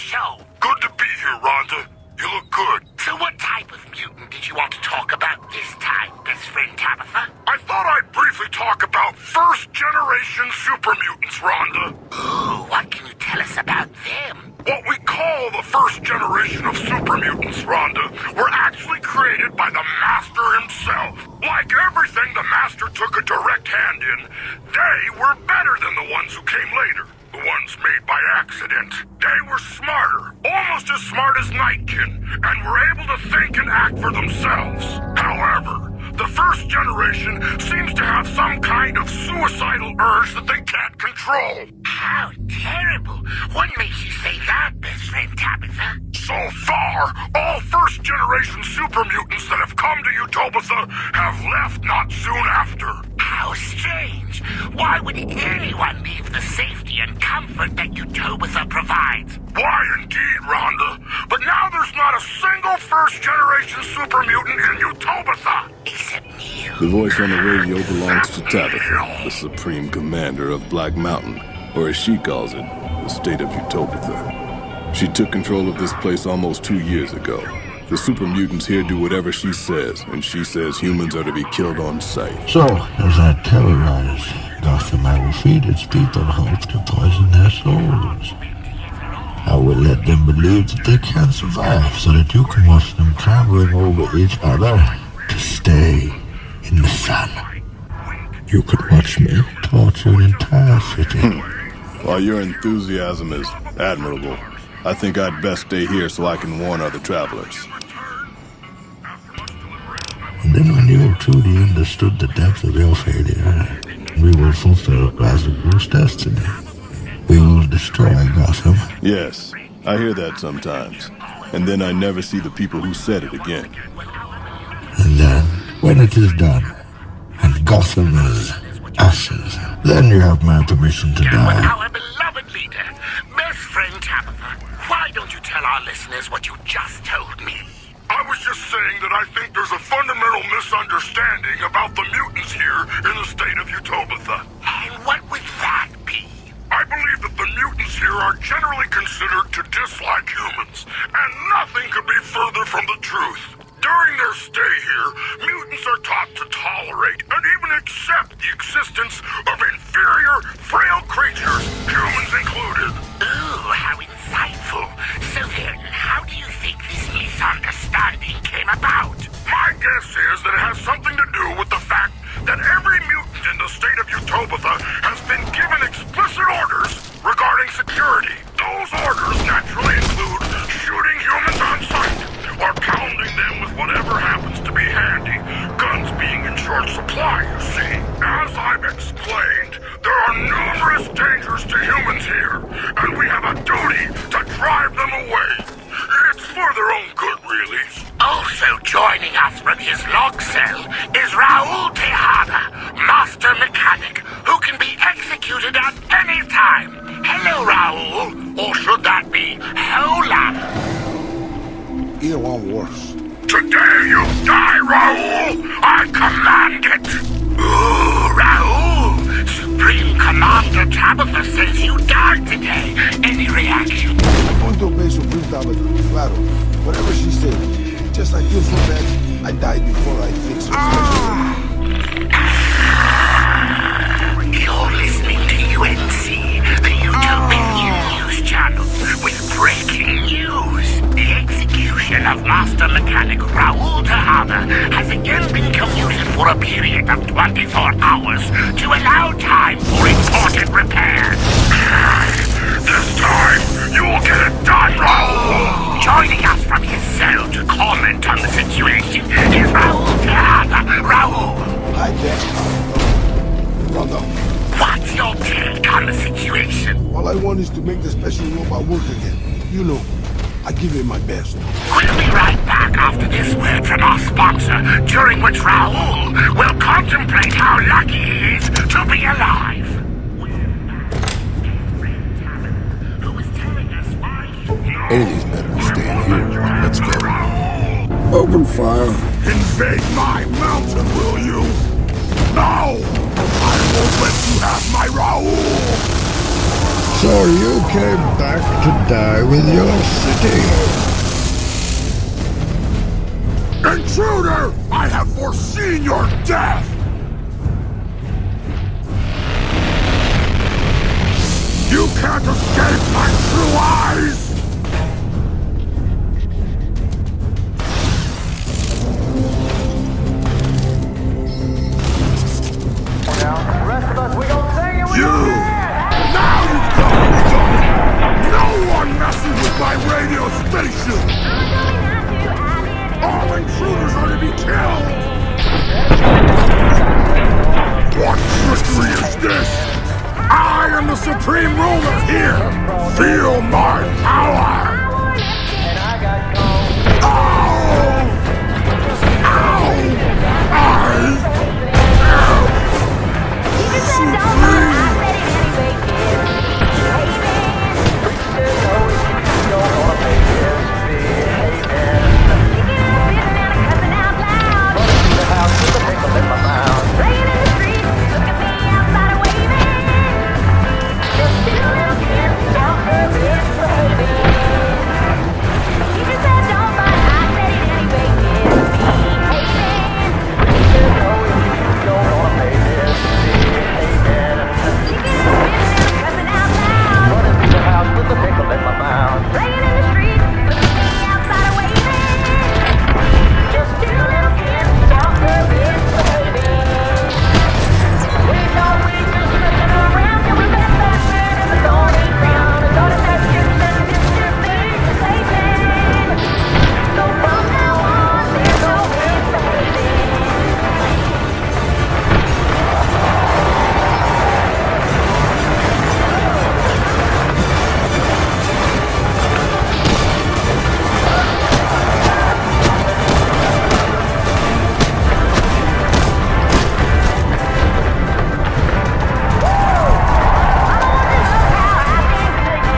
show. Good to be here, Rhonda. You look good. So what type of mutant did you want to talk about this time, best friend Tabitha? I thought I'd briefly talk about first-generation super mutants, Rhonda. Ooh, what can you tell us about them? What we call the first generation of super mutants, Rhonda, were actually created by the Master himself. Like everything the Master took a direct hand in, they were better than the ones who came later. The ones made by accident. They were smarter, almost as smart as Nightkin, and were able to think and act for themselves. However, the first generation seems to have some kind of suicidal urge that they can't control. How terrible. What makes you say that, best friend Tabitha? So far, all first-generation super mutants that have come to Utopia have left not soon after. How strange. Why would anyone leave the safety and comfort that Utopia provides? Why indeed, Rhonda? But now there's not a single first-generation super mutant in Utopia. Except you. The voice on the radio belongs to Tabitha, the Supreme Commander of Black Mountain, or as she calls it, the state of Utopia. She took control of this place almost 2 years ago. The super mutants here do whatever she says, and she says humans are to be killed on sight. So, as I terrorize Gotham, I will feed its people hope to poison their souls. I will let them believe that they can survive so that you can watch them clambering over each other to stay in the sun. You could watch me torture an entire city. While your enthusiasm is admirable, I think I'd best stay here so I can warn other travelers. And then when you truly understood the depth of your failure, we will fulfill Razagul's destiny. We will destroy Gotham. Yes, I hear that sometimes. And then I never see the people who said it again. And then, when it is done, and Gotham is ashes, then you have my permission to die. Our beloved leader, best friend Tabitha, why don't you tell our listeners what you just told me? I was just saying that I think there's a fundamental misunderstanding about the mutants here in the state of Utopia. And what would that be? I believe that the mutants here are generally considered to dislike humans, and nothing could be further from the truth. During their stay here, mutants are taught to tolerate and even accept the existence of inferior, frail creatures, humans included. Ooh, how insightful. So then, how do you think this misunderstanding came about? My guess is that it has something to do with the fact that every mutant in the state of Utopia has been given explicit orders regarding security. Those orders naturally include shooting humans on sight, or pounding them with whatever happens to be handy, guns being in short supply, you see. As I've explained, there are numerous dangers to humans here, and we have a duty to drive them away. It's for their own good, really. Also joining us from his log cell is Raul Tejada, Master Mechanic, who can be executed at any time. Hello, Raul. Or should that be Hola? Either one works. Today you die, Raul! I command it! Ooh, Raul! Supreme Commander Tabitha says you died today. Any reaction? Punto peso, Tabitha. Claro. Whatever she said. Just I feel so bad. I died before I fix it. You're listening to UNC, the Utopian News Channel, with breaking news. The execution of Master Mechanic Raul Tejada has again been commuted for a period of 24 hours to allow time for important repairs. This time, you'll get it done, Raul! Joining us from his cell to comment on the situation is Raul Tejada. Raul! Hi, Dad. Rondo. What's your take on the situation? All I want is to make the special robot work again. You know, I give it my best. We'll be right back after this word from our sponsor, during which Raul will contemplate how lucky he is to be alive. Ailey's better staying here. Let's go. Open fire. Invade my mountain, will you? No! I won't let you have my Raul! So you came back to die with your city. Intruder! I have foreseen your death! You can't escape my true eyes! You! Now you've got me done! No one messes with my radio station! All intruders are to be killed! What trickery is this? I am the supreme ruler here! Feel my power! Ow! Ow!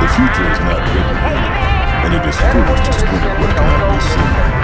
The future is not written, and it is foolish to squint at what cannot be seen.